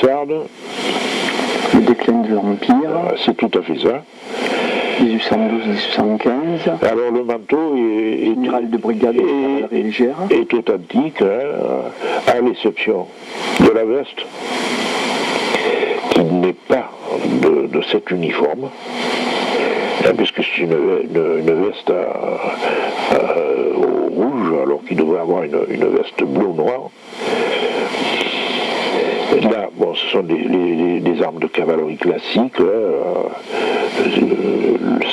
Sardes. Le déclin de l'Empire. C'est tout à fait ça. 1812-1815. Alors le manteau est Amiral de brigade de cavalerie légère. Est authentique, à l'exception de la veste, qui n'est pas de cet uniforme, puisque c'est une veste au rouge, alors qu'il devrait avoir une veste bleu ou noire. Là, bon, ce sont des armes de cavalerie classiques, le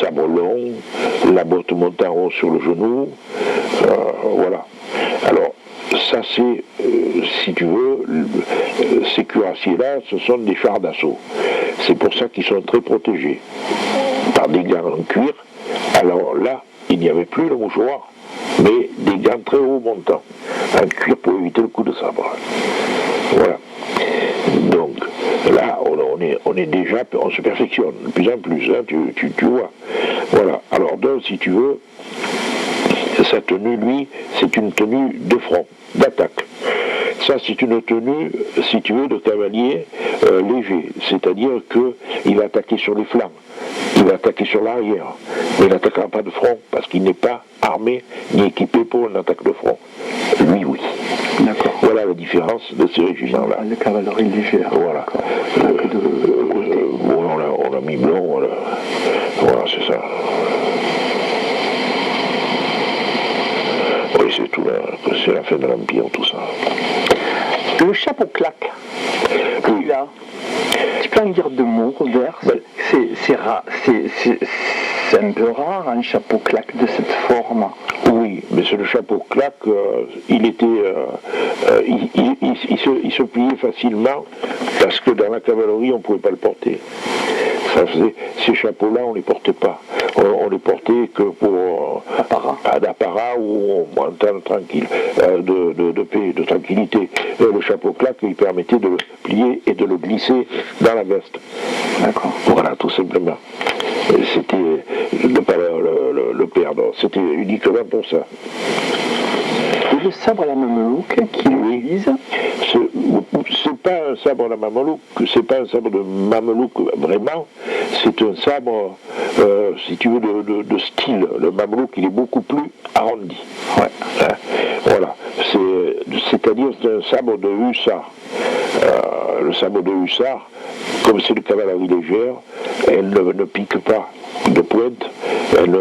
sabre long, la botte monte en haut sur le genou, voilà. Alors, ça c'est, si tu veux, ces cuirassiers-là, ce sont des chars d'assaut. C'est pour ça qu'ils sont très protégés par des gants en cuir. Alors là, il n'y avait plus le mouchoir, mais des gants très haut montants, en cuir pour éviter le coup de sabre. Voilà. Donc là, on est déjà, on se perfectionne de plus en plus, hein, tu vois. Voilà. Alors donc, si tu veux, sa tenue, lui, c'est une tenue de front, d'attaque. Ça, c'est une tenue, si tu veux, de cavalier léger. C'est-à-dire qu'il va attaquer sur les flancs, il va attaquer sur l'arrière, mais il n'attaquera pas de front, parce qu'il n'est pas armé ni équipé pour une attaque de front. Lui, oui. D'accord. Voilà la différence de ces régiments-là. Le cavalerie légère. Voilà. On a mis blanc, voilà, c'est ça. Oui, c'est tout c'est la fin de l'Empire, tout ça. Le chapeau claque. Oui. Là, tu peux en dire deux mots, Robert? C'est un peu rare, un chapeau claque de cette forme. Oui, mais c'est le chapeau claque, il se pliait facilement parce que dans la cavalerie, on ne pouvait pas le porter. Ces chapeaux-là, on ne les portait pas. On les portait que pour d'apparat ou en temps tranquille, de paix, de tranquillité. Le chapeau claque, il permettait de le plier et de le glisser dans la veste. D'accord. Voilà, tout simplement. C'était de ne pas le perdre. C'était uniquement pour ça. Et le sabre à la mamelouk qu'il utilise, c'est pas un sabre à la mamelouk, c'est pas un sabre de mamelouk vraiment, c'est un sabre, si tu veux, de style. Le mamelouk, il est beaucoup plus arrondi. Ouais. Hein, voilà. C'est-à-dire c'est un sabre de hussard. Le sabre de hussard, comme c'est une cavalerie légère, elle ne pique pas de pointe, elle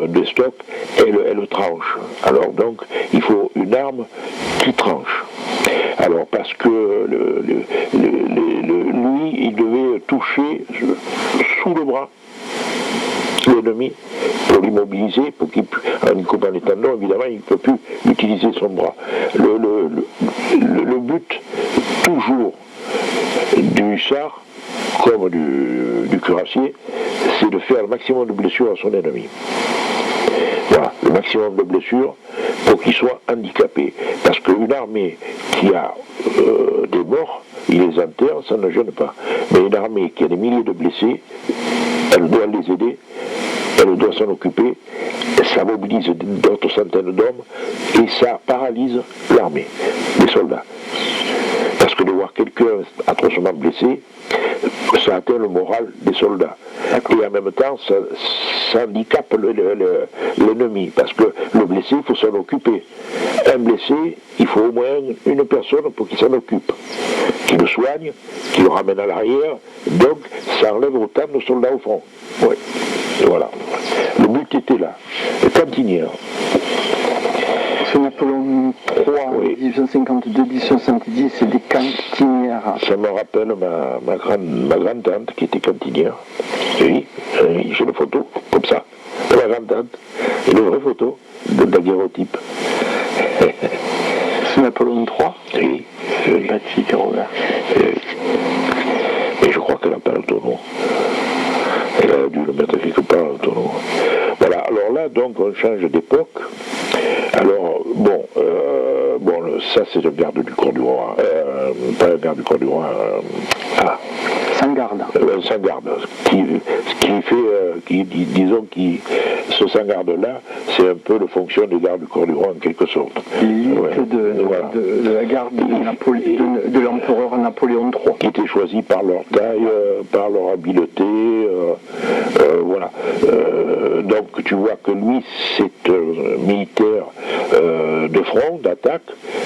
déstocke, elle tranche. Alors donc, il faut une arme qui tranche. Alors parce que lui, il devait toucher sous le bras l'ennemi pour l'immobiliser, pour qu'il en coupant les tendons, évidemment, il ne peut plus utiliser son bras. Le but, toujours, du hussard, comme du cuirassier, c'est de faire le maximum de blessures à son ennemi. Voilà, le maximum de blessures pour qu'il soit handicapé. Parce qu'une armée qui a des morts, il les enterre, ça ne gêne pas. Mais une armée qui a des milliers de blessés, elle doit les aider, elle doit s'en occuper, ça mobilise d'autres centaines d'hommes et ça paralyse l'armée, les soldats. Parce que de voir quelqu'un atrocement blessé, ça atteint le moral des soldats. Et en même temps, ça handicape l'ennemi, parce que le blessé, il faut s'en occuper. Un blessé, il faut au moins une personne pour qu'il s'en occupe, qui le soigne, qui le ramène à l'arrière, donc ça enlève autant de soldats au front. Oui. Et voilà. Le but était là. Le cantinière. C'est Napoléon III, 1852-1870, c'est des cantinières. Ça me rappelle ma grand-tante qui était cantinière. Oui, j'ai une photo, comme ça, de ma grand-tante. Et une vraie photo de daguerreotype. C'est Napoléon III? Oui. Sympathique, Robert. Et je crois qu'elle n'a pas le tonneau. Elle a dû le mettre quelque part, le tonneau. Voilà, alors là, donc, on change d'époque. Alors, bon, ça c'est le garde du corps du roi. Pas le garde du corps du roi. Sans garde. Sans garde. Disons, ce sans garde-là, c'est un peu la fonction des gardes du corps du roi en quelque sorte. L'élite de la garde de l'empereur Napoléon. Napoléon III. Qui étaient choisis par leur taille, par leur habileté, voilà. Donc tu vois que lui, c'est un militaire de front, d'attaque,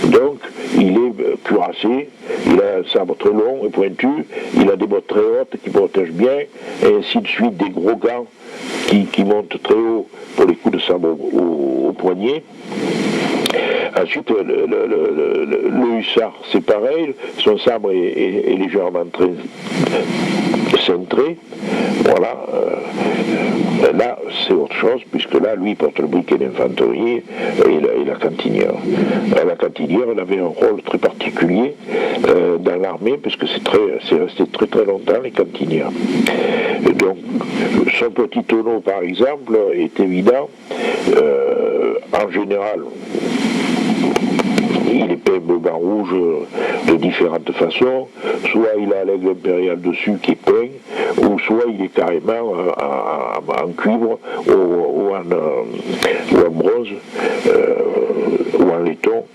donc il est cuirassé, il a un sabre très long et pointu, il a des bottes très hautes qui protègent bien, et ainsi de suite, des gros gants qui montent très haut pour les coups de sabre au poignet. Ensuite, le hussard, c'est pareil, son sabre est légèrement très cintré. Voilà. Là, c'est autre chose, puisque là, lui, il porte le briquet d'infanterie et la cantinière. La cantinière, elle avait un rôle très particulier dans l'armée, puisque c'est resté très très longtemps, les cantinières. Et donc, son petit tonneau, par exemple, est évident. En général, il est peint bleu, blanc, rouge de différentes façons. Soit il a l'aigle impérial dessus qui est peint, ou soit il est carrément en cuivre ou en bronze ou en laiton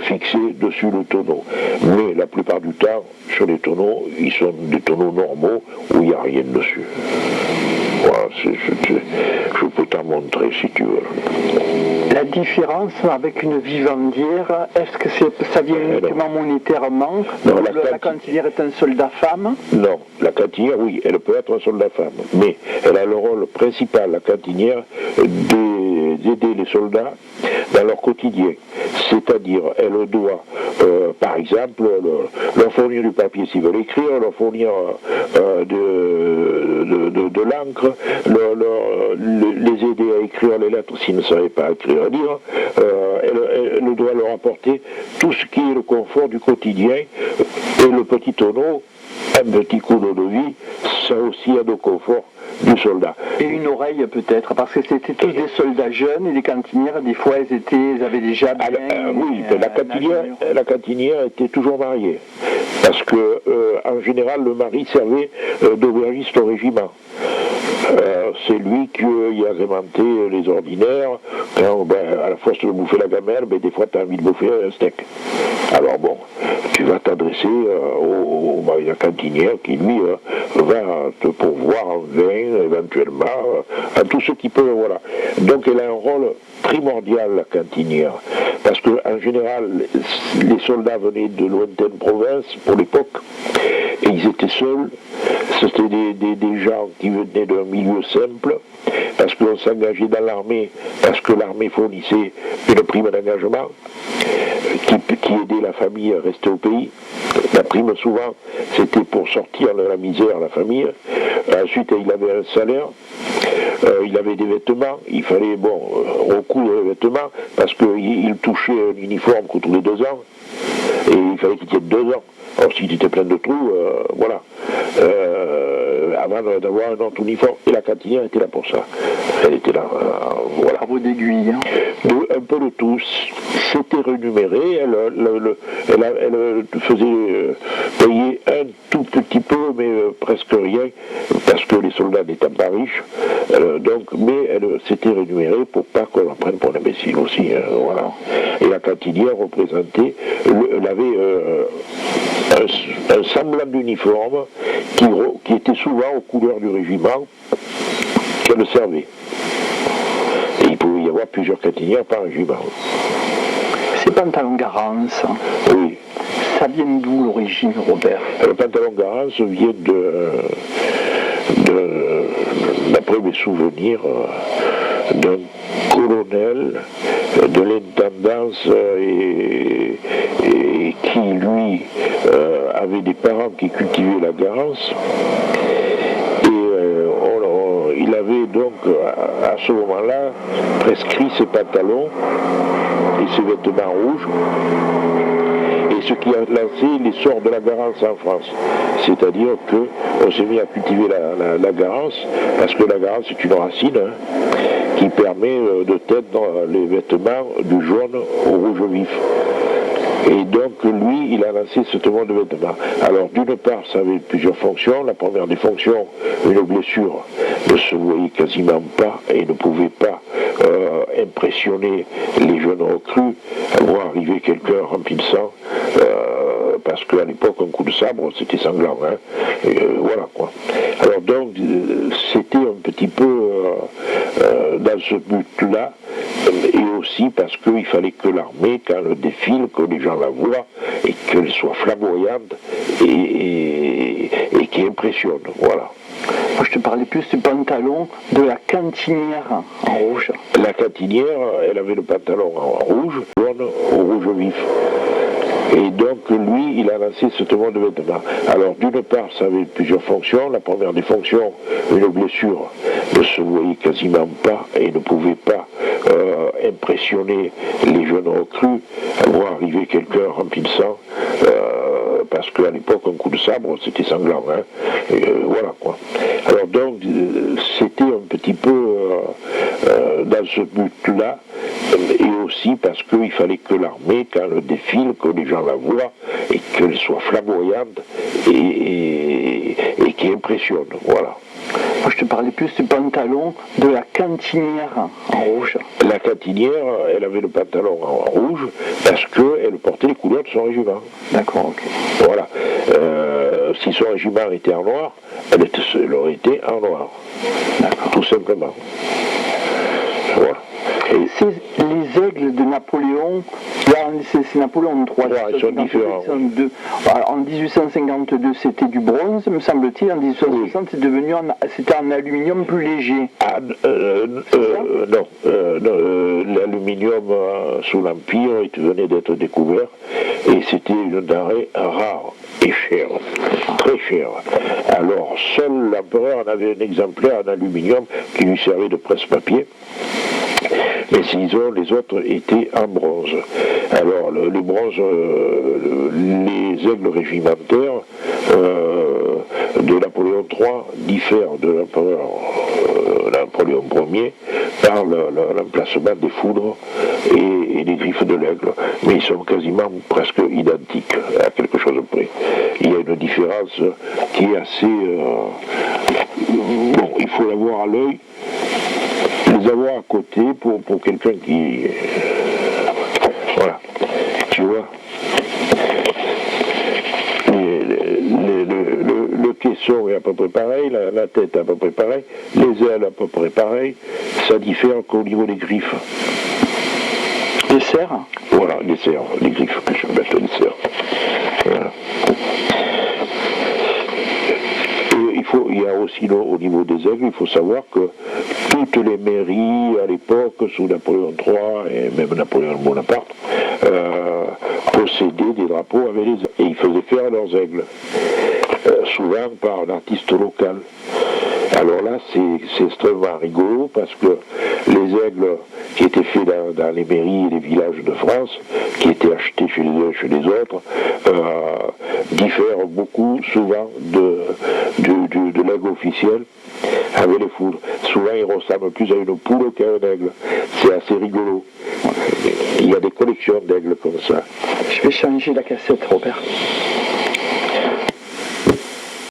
fixé dessus le tonneau. Mais la plupart du temps, sur les tonneaux, ils sont des tonneaux normaux où il n'y a rien dessus. Voilà, je peux t'en montrer si tu veux. La différence avec une vivandière, est-ce que ça vient uniquement monétairement? Non, la cantinière est un soldat femme? Non, la cantinière, oui, elle peut être un soldat femme, mais elle a le rôle principal, la cantinière, d'aider les soldats dans leur quotidien. C'est-à-dire, elle doit, par exemple, leur fournir du papier s'ils veulent écrire, leur fournir de l'encre, les aider à écrire les lettres s'ils ne savaient pas écrire et lire. Elle doit leur apporter tout ce qui est le confort du quotidien, et le petit tonneau, un petit coup d'eau de vie, ça aussi a le confort du soldat. Et une oreille peut-être, parce que c'était tous des soldats jeunes et les cantinières, des fois, elles avaient déjà bien... oui, la cantinière était toujours mariée, parce que en général, le mari servait d'aubergiste au régiment. C'est lui qui a agrémenté les ordinaires. Quand, à la force de bouffer la gamelle, des fois tu as envie de bouffer un steak. Alors bon, tu vas t'adresser au mari de la cantinière qui lui va te pourvoir en vin, éventuellement, à tout ce qui peut, voilà. Donc elle a un rôle primordial, la cantinière, parce qu'en général, les soldats venaient de lointaines provinces pour l'époque, et ils étaient seuls. C'était des gens qui venaient d'un milieu simple, parce qu'on s'engageait dans l'armée, parce que l'armée fournissait une prime d'engagement qui aidait la famille à rester au pays. La prime, souvent, c'était pour sortir de la misère, la famille. Ensuite, il avait un salaire, il avait des vêtements, il fallait, recoudre les vêtements, parce qu'il touchait un uniforme que tous les 2 ans, et il fallait qu'il tienne 2 ans. Alors s'il était plein de trous, voilà. Avant d'avoir un autre uniforme. Et la cantinière était là pour ça. Elle était là, voilà. Travaux d'aiguille. Un peu de tous. C'était rémunéré. Elle faisait payer un tout petit peu, mais presque rien, parce que les soldats n'étaient pas riches. Mais elle s'était rémunérée pour pas qu'on la prenne pour l'imbécile aussi. Voilà. Et la cantinière représentait, elle avait un semblant d'uniforme qui était souvent aux couleurs du régiment qu'elle servait. Et il pouvait y avoir plusieurs cantinières par régiment. Ces pantalons Garance, oui. Ça vient d'où l'origine, Robert? Le pantalon Garance vient d'après mes souvenirs, d'un colonel de l'intendance et qui, lui, avait des parents qui cultivaient la Garance. Et il avait donc, à ce moment-là, prescrit ses pantalons et ses vêtements rouges. Et ce qui a lancé l'essor de la Garance en France. C'est-à-dire qu'on s'est mis à cultiver la Garance, parce que la Garance est une racine qui permet de teindre les vêtements du jaune au rouge vif. Et donc lui, il a lancé ce mode de vêtements. Alors d'une part, ça avait plusieurs fonctions. La première des fonctions, une blessure ne se voyait quasiment pas et ne pouvait pas impressionner les jeunes recrues, voir arriver quelqu'un rempli de sang, parce qu'à l'époque, un coup de sabre, c'était sanglant. Hein. Voilà quoi. Alors donc, c'était un petit peu dans ce but-là, et aussi parce qu'il fallait que l'armée, quand elle défile, que les gens la voient, et qu'elle soit flamboyante, et qui impressionne. Voilà. Moi, je te parlais plus du pantalon de la cantinière en rouge. La cantinière, elle avait le pantalon en rouge, jaune au rouge vif. Et donc, lui, il a lancé ce mode de vêtements. Alors, d'une part, ça avait plusieurs fonctions. La première des fonctions, une blessure ne se voyait quasiment pas et ne pouvait pas impressionner les jeunes recrues, voir arriver quelqu'un rempli de sang, parce qu'à l'époque, un coup de sabre, c'était sanglant. Hein. Voilà quoi. Alors donc, c'était un petit peu dans ce but-là, et aussi parce qu'il fallait que l'armée, quand elle défile, que les gens la voient, et qu'elle soit flamboyante, et qui impressionne. Voilà. Moi, je te parlais plus du pantalon de la cantinière en rouge. La cantinière, elle avait le pantalon en rouge parce qu'elle portait les couleurs de son régiment. D'accord, ok. Voilà. Si son régiment était en noir, elle aurait été en noir. D'accord. Tout simplement. Voilà. Et C'est les aigles de Napoléon, là c'est Napoléon III. Ouais, ils sont différents. En 1852 c'était du bronze, me semble-t-il. En 1860 c'était en aluminium plus léger. Ah, non, l'aluminium sous l'Empire venait d'être découvert et c'était une denrée rare et chère, très chère. Alors seul l'empereur en avait un exemplaire en aluminium qui lui servait de presse-papier. Mais sinon, les autres étaient en bronze. Alors, le bronze, les aigles régimentaires de Napoléon III diffèrent de l'empereur Napoléon Ier par l'emplacement des foudres et des griffes de l'aigle. Mais ils sont quasiment presque identiques, à quelque chose près. Il y a une différence qui est assez... bon, il faut l'avoir à l'œil. Les avoir à côté pour quelqu'un qui... voilà, tu vois. Le caisson est à peu près pareil, la tête est à peu près pareil, les ailes à peu près pareil, ça diffère qu'au niveau des griffes. Les serres. Voilà, les serres, les griffes que je mets, les serres. Voilà. Il y a aussi au niveau des aigles, il faut savoir que toutes les mairies à l'époque, sous Napoléon III et même Napoléon Bonaparte, possédaient des drapeaux avec les aigles. Et ils faisaient faire leurs aigles, souvent par un artiste local. Alors là, c'est extrêmement rigolo parce que les aigles qui étaient faits dans les mairies et les villages de France, qui étaient achetés chez les uns chez les autres, diffèrent beaucoup souvent de l'aigle officiel avec les foudres. Souvent, ils ressemblent plus à une poule qu'à un aigle. C'est assez rigolo. Il y a des collections d'aigles comme ça. Je vais changer la cassette, Robert.